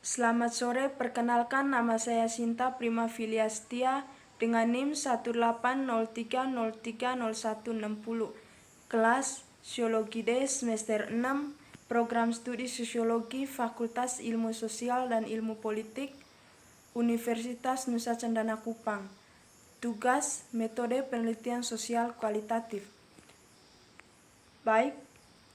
Selamat sore, perkenalkan nama saya Sinta Prima Filiastia dengan NIM 18030300160. Kelas Sosiologi D semester 6, Program Studi Sosiologi Fakultas Ilmu Sosial dan Ilmu Politik, Universitas Nusa Cendana Kupang. Tugas metode penelitian sosial kualitatif. Baik,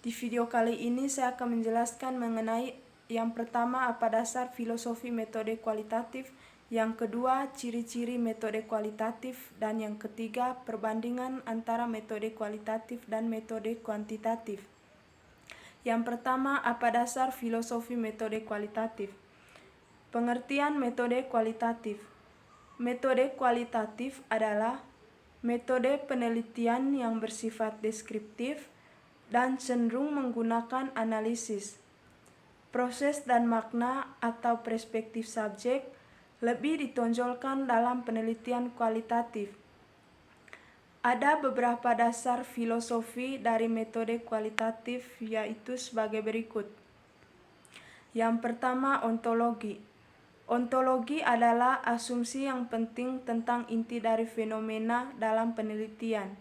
di video kali ini saya akan menjelaskan mengenai yang pertama apa dasar filosofi metode kualitatif, yang kedua ciri-ciri metode kualitatif, dan yang ketiga perbandingan antara metode kualitatif dan metode kuantitatif. Yang pertama, apa dasar filosofi metode kualitatif? Pengertian metode kualitatif. Metode kualitatif adalah metode penelitian yang bersifat deskriptif dan cenderung menggunakan analisis, proses dan makna atau perspektif subjek lebih ditonjolkan dalam penelitian kualitatif. Ada beberapa dasar filosofi dari metode kualitatif, yaitu sebagai berikut. Yang pertama, ontologi. Ontologi adalah asumsi yang penting tentang inti dari fenomena dalam penelitian.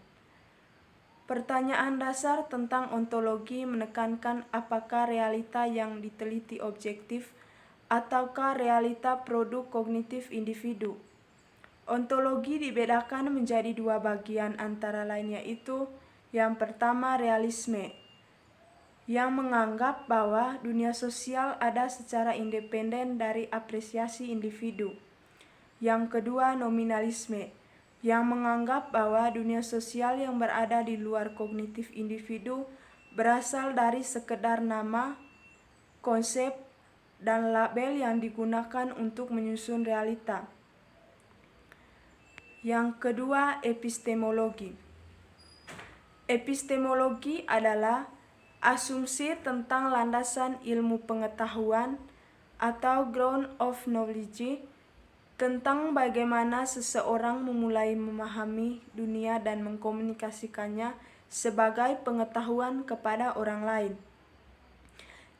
Pertanyaan dasar tentang ontologi menekankan apakah realita yang diteliti objektif ataukah realita produk kognitif individu. Ontologi dibedakan menjadi dua bagian antara lain, yaitu yang pertama realisme, yang menganggap bahwa dunia sosial ada secara independen dari apresiasi individu. Yang kedua nominalisme, yang menganggap bahwa dunia sosial yang berada di luar kognitif individu berasal dari sekedar nama, konsep, dan label yang digunakan untuk menyusun realita. Yang kedua, epistemologi. Epistemologi adalah asumsi tentang landasan ilmu pengetahuan atau ground of knowledge tentang bagaimana seseorang memulai memahami dunia dan mengkomunikasikannya sebagai pengetahuan kepada orang lain.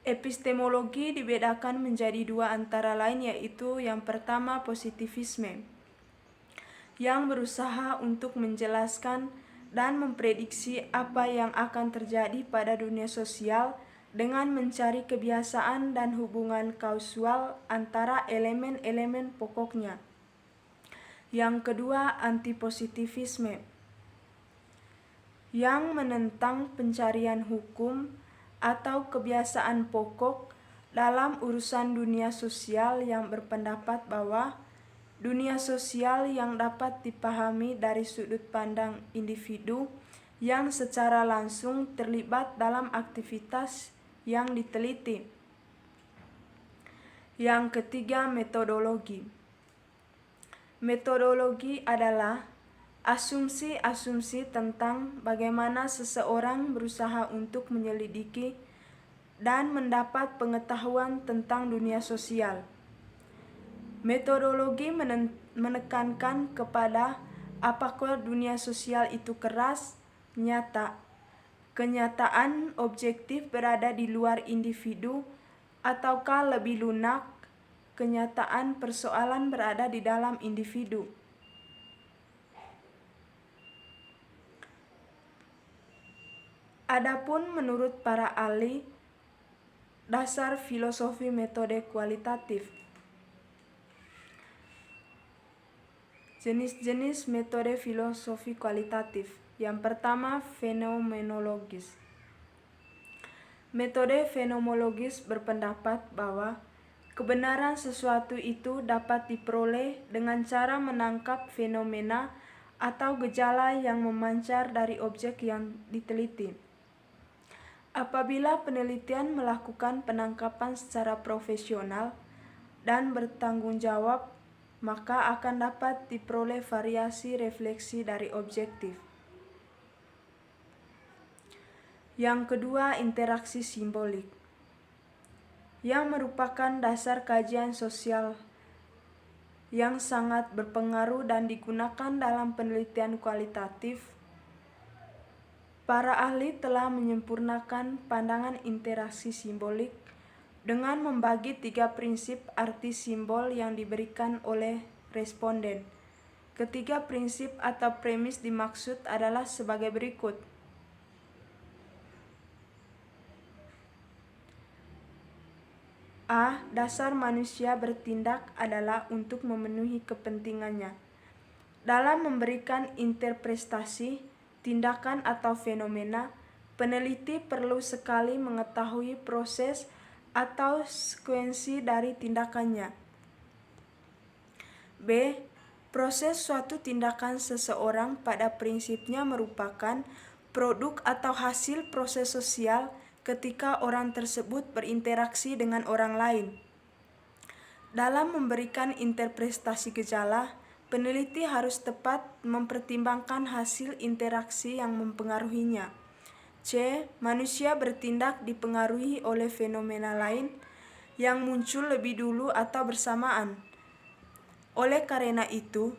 Epistemologi dibedakan menjadi dua antara lain, yaitu yang pertama positivisme, yang berusaha untuk menjelaskan dan memprediksi apa yang akan terjadi pada dunia sosial dengan mencari kebiasaan dan hubungan kausal antara elemen-elemen pokoknya. Yang kedua, antipositivisme, yang menentang pencarian hukum atau kebiasaan pokok dalam urusan dunia sosial, yang berpendapat bahwa dunia sosial yang dapat dipahami dari sudut pandang individu yang secara langsung terlibat dalam aktivitas yang diteliti. Yang ketiga, metodologi. Metodologi adalah asumsi-asumsi tentang bagaimana seseorang berusaha untuk menyelidiki dan mendapat pengetahuan tentang dunia sosial. Metodologi menekankan kepada apakah dunia sosial itu keras, nyata, kenyataan objektif berada di luar individu, ataukah lebih lunak, kenyataan persoalan berada di dalam individu. Adapun menurut para ahli dasar filosofi metode kualitatif, jenis-jenis metode filosofi kualitatif. Yang pertama, fenomenologis. Metode fenomenologis berpendapat bahwa kebenaran sesuatu itu dapat diperoleh dengan cara menangkap fenomena atau gejala yang memancar dari objek yang diteliti. Apabila penelitian melakukan penangkapan secara profesional dan bertanggung jawab, maka akan dapat diperoleh variasi refleksi dari objektif. Yang kedua, interaksi simbolik, yang merupakan dasar kajian sosial yang sangat berpengaruh dan digunakan dalam penelitian kualitatif. Para ahli telah menyempurnakan pandangan interaksi simbolik dengan membagi 3 prinsip arti simbol yang diberikan oleh responden. Ketiga prinsip atau premis dimaksud adalah sebagai berikut. A. Dasar manusia bertindak adalah untuk memenuhi kepentingannya. Dalam memberikan interpretasi, tindakan atau fenomena, peneliti perlu sekali mengetahui proses atau sekuensi dari tindakannya. B. Proses suatu tindakan seseorang pada prinsipnya merupakan produk atau hasil proses sosial ketika orang tersebut berinteraksi dengan orang lain. Dalam memberikan interpretasi gejala, peneliti harus tepat mempertimbangkan hasil interaksi yang mempengaruhinya. C. Manusia bertindak dipengaruhi oleh fenomena lain yang muncul lebih dulu atau bersamaan. Oleh karena itu,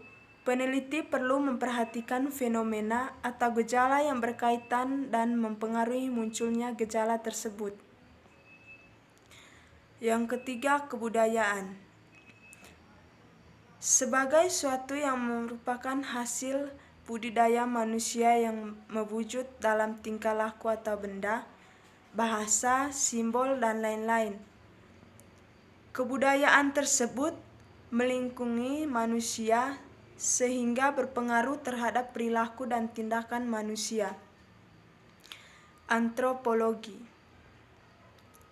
peneliti perlu memperhatikan fenomena atau gejala yang berkaitan dan mempengaruhi munculnya gejala tersebut. Yang ketiga, kebudayaan. Sebagai suatu yang merupakan hasil budidaya manusia yang mewujud dalam tingkah laku atau benda, bahasa, simbol, dan lain-lain. Kebudayaan tersebut melingkungi manusia sehingga berpengaruh terhadap perilaku dan tindakan manusia. Antropologi,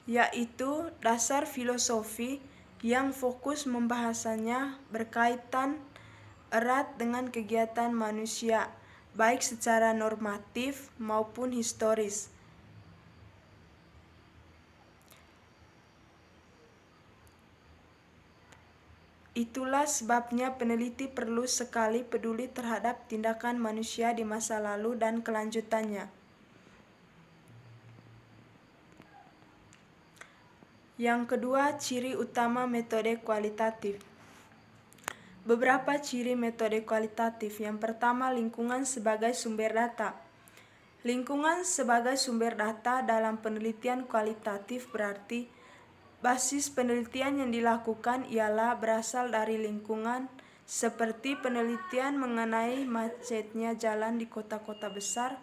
yaitu dasar filosofi yang fokus membahasanya berkaitan erat dengan kegiatan manusia, baik secara normatif maupun historis. Itulah sebabnya peneliti perlu sekali peduli terhadap tindakan manusia di masa lalu dan kelanjutannya. Yang kedua, ciri utama metode kualitatif. Beberapa ciri metode kualitatif. Yang pertama, lingkungan sebagai sumber data. Lingkungan sebagai sumber data dalam penelitian kualitatif berarti basis penelitian yang dilakukan ialah berasal dari lingkungan, seperti penelitian mengenai macetnya jalan di kota-kota besar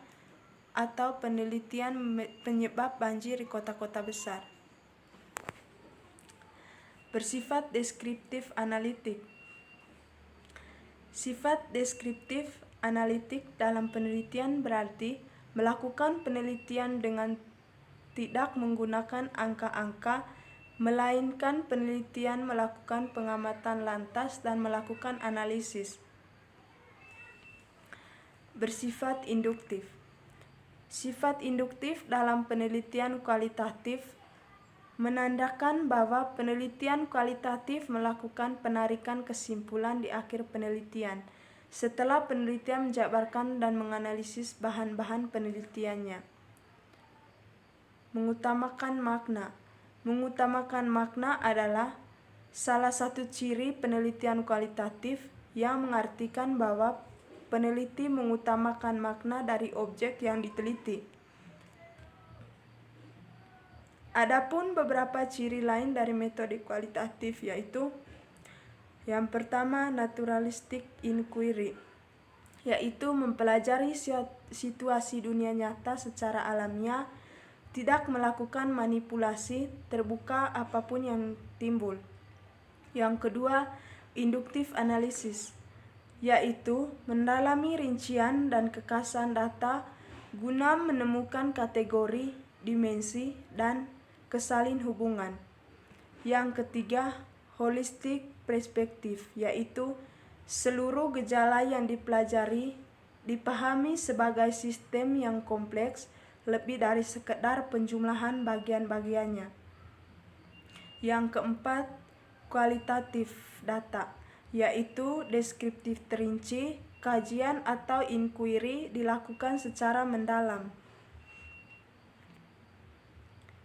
atau penelitian penyebab banjir di kota-kota besar. Bersifat deskriptif analitik. Sifat deskriptif analitik dalam penelitian berarti melakukan penelitian dengan tidak menggunakan angka-angka, melainkan penelitian melakukan pengamatan lantas dan melakukan analisis. Bersifat induktif. Sifat induktif dalam penelitian kualitatif menandakan bahwa penelitian kualitatif melakukan penarikan kesimpulan di akhir penelitian, setelah penelitian menjabarkan dan menganalisis bahan-bahan penelitiannya. Mengutamakan makna. Mengutamakan makna adalah salah satu ciri penelitian kualitatif yang mengartikan bahwa peneliti mengutamakan makna dari objek yang diteliti. Adapun beberapa ciri lain dari metode kualitatif yaitu yang pertama, naturalistic inquiry, yaitu mempelajari situasi dunia nyata secara alamiah, tidak melakukan manipulasi, terbuka apapun yang timbul. Yang kedua, induktif analisis, yaitu mendalami rincian dan kekasan data guna menemukan kategori, dimensi, dan kesalin hubungan. Yang ketiga, holistic perspektif, yaitu seluruh gejala yang dipelajari dipahami sebagai sistem yang kompleks, lebih dari sekedar penjumlahan bagian-bagiannya. Yang keempat, kualitatif data, yaitu deskriptif terinci, kajian atau inquiry dilakukan secara mendalam.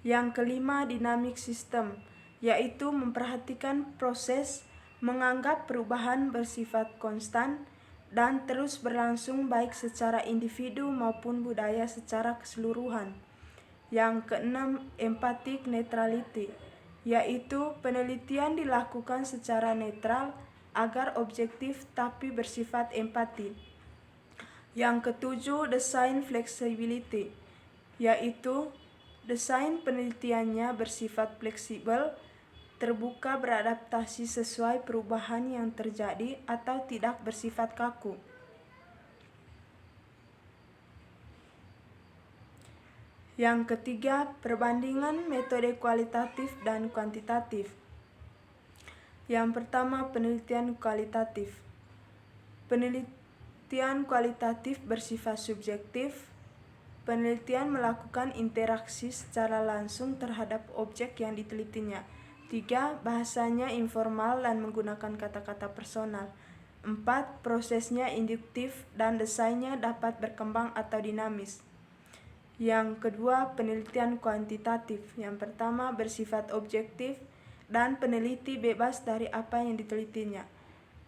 Yang kelima, dynamic system, yaitu memperhatikan proses, menganggap perubahan bersifat konstan dan terus berlangsung baik secara individu maupun budaya secara keseluruhan. Yang keenam, empathic neutrality, yaitu penelitian dilakukan secara netral agar objektif tapi bersifat empati. Yang ketujuh, desain flexibility, yaitu desain penelitiannya bersifat fleksibel, terbuka, beradaptasi sesuai perubahan yang terjadi atau tidak bersifat kaku. Yang ketiga, perbandingan metode kualitatif dan kuantitatif. Yang pertama, penelitian kualitatif. Penelitian kualitatif bersifat subjektif. Penelitian melakukan interaksi secara langsung terhadap objek yang ditelitinya. 3. Bahasanya informal dan menggunakan kata-kata personal. 4. Prosesnya induktif dan desainnya dapat berkembang atau dinamis. Yang kedua, penelitian kuantitatif. Yang pertama, bersifat objektif dan peneliti bebas dari apa yang ditelitinya.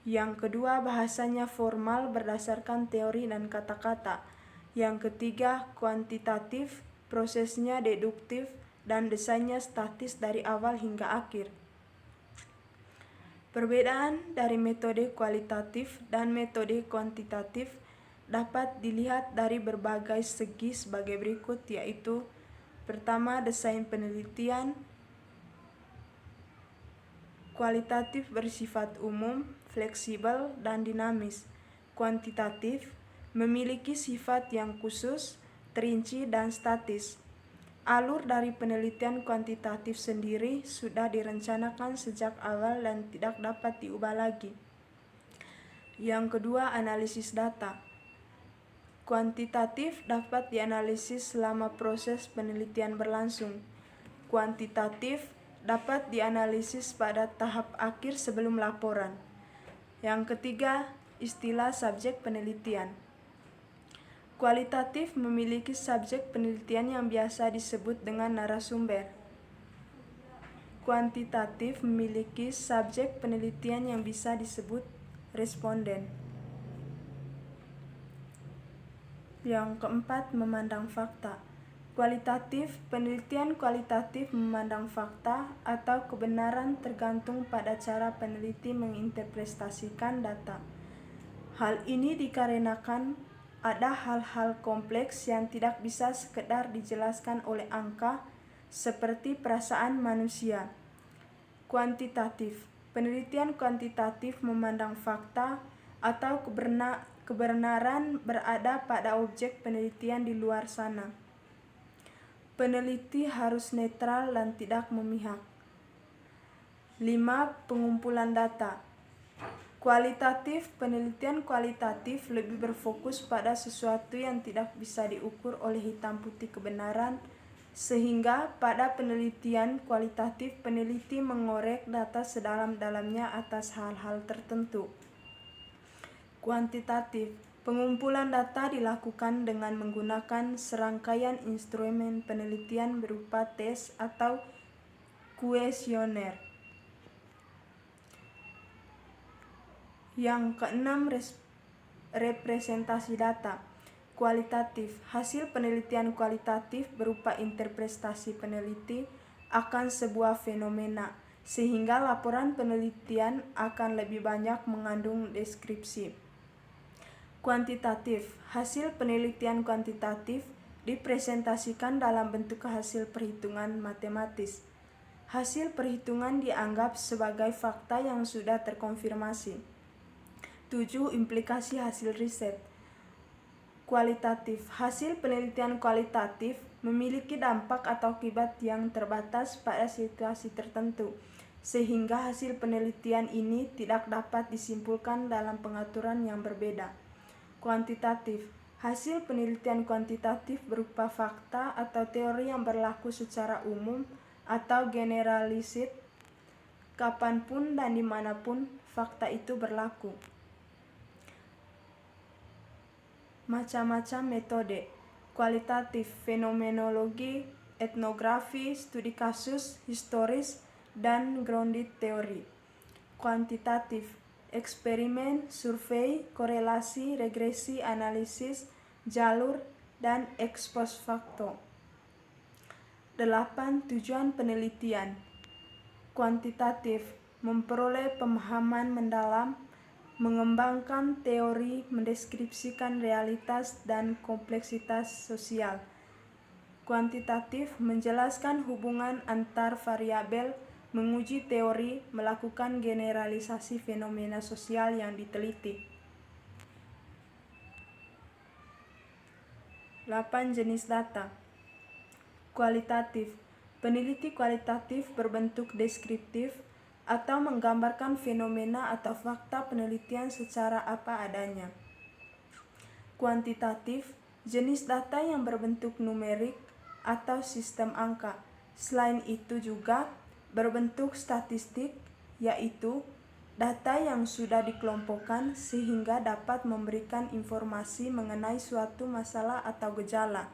Yang kedua, bahasanya formal berdasarkan teori dan kata-kata. Yang ketiga, kuantitatif, prosesnya deduktif dan desainnya statis dari awal hingga akhir. Perbedaan dari metode kualitatif dan metode kuantitatif dapat dilihat dari berbagai segi sebagai berikut, yaitu pertama, desain penelitian. Kualitatif bersifat umum, fleksibel, dan dinamis. Kuantitatif memiliki sifat yang khusus, terinci, dan statis. Alur dari penelitian kuantitatif sendiri sudah direncanakan sejak awal dan tidak dapat diubah lagi. Yang kedua, analisis data. Kuantitatif dapat dianalisis selama proses penelitian berlangsung. Kuantitatif dapat dianalisis pada tahap akhir sebelum laporan. Yang ketiga, istilah subjek penelitian. Kualitatif memiliki subjek penelitian yang biasa disebut dengan narasumber. Kuantitatif memiliki subjek penelitian yang bisa disebut responden. Yang keempat, memandang fakta. Kualitatif, penelitian kualitatif memandang fakta atau kebenaran tergantung pada cara peneliti menginterpretasikan data. Hal ini dikarenakan ada hal-hal kompleks yang tidak bisa sekedar dijelaskan oleh angka, seperti perasaan manusia. Kuantitatif, penelitian kuantitatif memandang fakta atau kebenaran berada pada objek penelitian di luar sana. Peneliti harus netral dan tidak memihak. 5. Pengumpulan data. Kualitatif, penelitian kualitatif lebih berfokus pada sesuatu yang tidak bisa diukur oleh hitam putih kebenaran, sehingga pada penelitian kualitatif peneliti mengorek data sedalam-dalamnya atas hal-hal tertentu. Kuantitatif, pengumpulan data dilakukan dengan menggunakan serangkaian instrumen penelitian berupa tes atau kuesioner. Yang keenam, representasi data. Kualitatif, hasil penelitian kualitatif berupa interpretasi peneliti akan sebuah fenomena, sehingga laporan penelitian akan lebih banyak mengandung deskripsi. Kuantitatif, hasil penelitian kuantitatif dipresentasikan dalam bentuk hasil perhitungan matematis. Hasil perhitungan dianggap sebagai fakta yang sudah terkonfirmasi. 7. Implikasi hasil riset. Kualitatif, hasil penelitian kualitatif memiliki dampak atau akibat yang terbatas pada situasi tertentu, sehingga hasil penelitian ini tidak dapat disimpulkan dalam pengaturan yang berbeda. Kuantitatif, hasil penelitian kuantitatif berupa fakta atau teori yang berlaku secara umum atau generalisit, kapanpun dan dimanapun fakta itu berlaku. Macam-macam metode. Kualitatif, fenomenologi, etnografi, studi kasus, historis, dan grounded teori. Kuantitatif, eksperimen, survei, korelasi, regresi, analisis, jalur, dan ex post facto. 8. Tujuan penelitian. Kuantitatif memperoleh pemahaman mendalam, mengembangkan teori, mendeskripsikan realitas dan kompleksitas sosial. Kuantitatif menjelaskan hubungan antar variabel, menguji teori, melakukan generalisasi fenomena sosial yang diteliti. 8. Jenis data. Kualitatif. Peneliti kualitatif berbentuk deskriptif atau menggambarkan fenomena atau fakta penelitian secara apa adanya. Kuantitatif, jenis data yang berbentuk numerik atau sistem angka. Selain itu juga berbentuk statistik, yaitu data yang sudah dikelompokkan sehingga dapat memberikan informasi mengenai suatu masalah atau gejala.